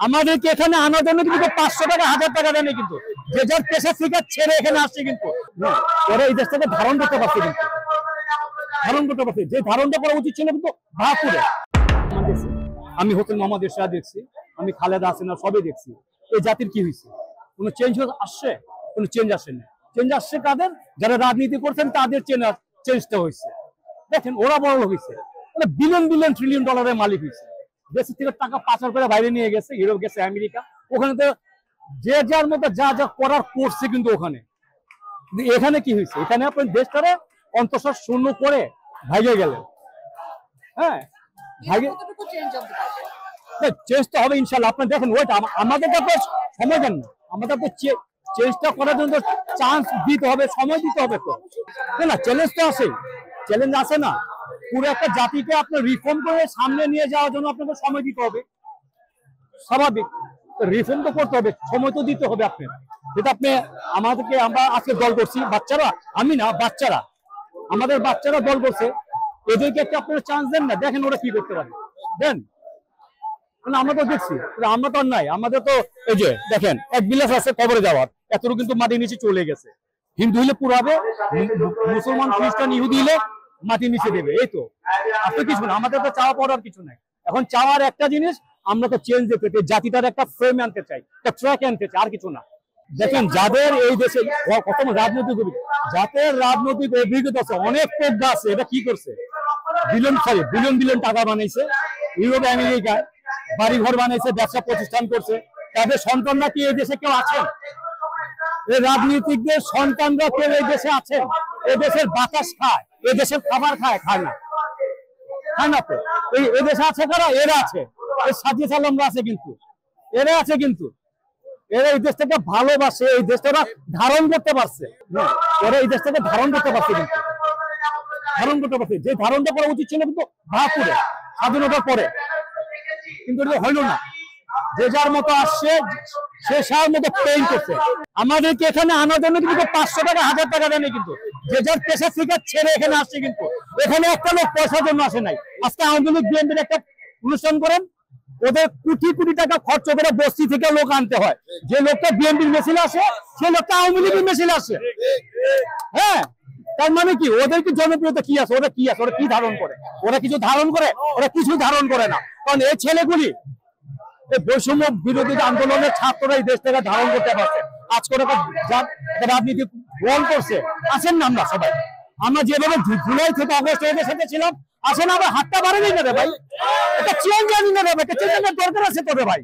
আমাদেরকে এখানে আনার জন্য কিন্তু 500 টাকা 1000 টাকা দেয়নি, কিন্তু যে যার পেশা থেকে ছেড়ে এখানে আসছে, কিন্তু ওরা এই দেশটাকে ধারণ করতে পারছে, কিন্তু ধারণ করতে পারছে। যে ধারণটা করা উচিত ছিল কিন্তু ভাবপুরে। আমি হোসেন মোহাম্মদ এরশাদ দেখছি, আমি খালেদা হাসিনা সবই দেখছি। এই জাতির কি হয়েছে? কোনো চেঞ্জ আসছে? কোনো চেঞ্জ আসে না। চেঞ্জ আসছে কাদের? যারা রাজনীতি করছেন তাদের চেঞ্জটা হয়েছে। দেখেন ওরা বড় লোক হয়েছে, মানে বিলিয়ন বিলিয়ন ট্রিলিয়ন ডলারের মালিক হয়েছে। দেশের থেকে টাকা পাচার করে বাইরে নিয়ে গেছে, ইউরোপ গেছে, আমেরিকা। ওখানে তো যে যার মতো যা যা করার করছে, কিন্তু ওখানে এখানে কি হয়েছে? এখানে আপনার দেশটারে অন্তঃসার শূন্য করে ভাইগে গেলেন। হ্যাঁ, চেঞ্জ তো হবে ইনশাল্লাহ। আপনি দেখেন ওইটা আমাদেরকে আপনার সময় দেন না, আমাদের তো চেঞ্জটা করার জন্য চান্স দিতে হবে, সময় দিতে হবে। তো না, চ্যালেঞ্জ তো আছে, চ্যালেঞ্জ আছে না? পুরো একটা জাতিকে আপনার রিফর্ম করে সামনে নিয়ে যাওয়ার জন্য আপনাকে সময় দিতে হবে, স্বাভাবিক। রিফর্ম তো করতে হবে, সময় তো দিতে হবে। আপনি যেটা আপনি আমাদেরকে, আমরা আজকে দল করছি, বাচ্চারা, আমি না, বাচ্চারা, আমাদের বাচ্চারা দল করছে, এদেরকে একটা আপনারা চান্স দেন না, দেখেন ওরা কি করতে পারে, দেন। আমরা তো দেখছি, আমরা তো নাই, আমাদের তো এই যে দেখেন এক বিলাস আছে কবরে যাওয়ার, এতটুকু কিন্তু মাটির নিচে চলে গেছে। হিন্দু হইলে পুরাবে, মুসলমান খ্রিস্টান ইহুদি হইলে মাটির নিচে দেবে, এই তো। আপনি কিছু না, আমাদের তো চাওয়া পাওয়ার কিছু নাই। এখন চাওয়ার একটা জিনিস, আমরা তো চেঞ্জ দেখতে চাই, জাতিটার একটা ফ্রেম আনতে চাই, একটা ট্র্যাক আনতে চাই, আর কিছু না। দেখেন যাদের এই দেশে রাজনৈতিক যাদের রাজনৈতিক অভিজ্ঞতা আছে, অনেক প্রজ্ঞা আছে, এটা কি করছে? বিলিয়ন বিলিয়ন টাকা বানাইছে, ইউরোপ আমেরিকায় বাড়ি ঘর বানাইছে, ব্যবসা প্রতিষ্ঠান করছে। তাদের সন্তানরা কি এই দেশে কেউ আছেন? এই রাজনীতিকদের সন্তানরা কেউ এই দেশে আছেন? এই দেশের বাতাস খায়, এই দেশের খাবার খায়? খায় না, খায় না তো। এই দেশে আছে কারা? এরা আছে, এই সাজিয়ে সালামরা আছে, কিন্তু এরা আছে, কিন্তু এরা এই দেশটাকে ভালোবাসে, এই দেশটা ধারণ করতে পারছে। ওরা এই দেশটাকে ধারণ করতে পারছে, কিন্তু ধারণ করতে পারছে। যে ধারণটা করা উচিত ছিল কিন্তু ভাবপুরে, স্বাধীনতার পরে, কিন্তু এটা হইল না। যে যার মতো আসছে, সে সার মতো পেইন্ট করছে। আমাদেরকে এখানে আনার জন্য কিন্তু 500 টাকা 1000 টাকা দেয়নি, কিন্তু যে যার পেশা থেকে ছেড়ে এখানে আসছে, কিন্তু এখানে একটা লোক পয়সার জন্য আসে নাই। আজকে আওয়ামী লীগ বিএনপির একটা অনুষ্ঠান করেন, ওদের কোটি কোটি টাকা খরচ করে বস্তি থেকে লোক আনতে হয়। যে লোকটা বিএনপির মেশিনে আসে, সে লোকটা আওয়ামী লীগের মেশিনে আসে। হ্যাঁ, তার মানে কি? ওদের কি জনপ্রিয়তা কি আছে? ওরা কি আছে? ওরা কি ধারণ করে? ওরা কিছু ধারণ করে? ওরা কিছু ধারণ করে না। কারণ এই ছেলেগুলি এই বৈষম্য বিরোধী আন্দোলনের ছাত্ররা এই দেশ থেকে ধারণ করতে পারছে। আজকে রাজনীতি গ্রহণ করছে, আছেন না? আমরা সবাই, আমরা যেভাবে জুলাই থেকে আগস্ট এদের সাথে ছিলাম, আসেন, আবার হাতটা বাড়ে নেই না রে ভাই। এটা চেঞ্জ আনি না রে ভাই, এটা চেঞ্জ আনার দরকার আছে তোদের ভাই।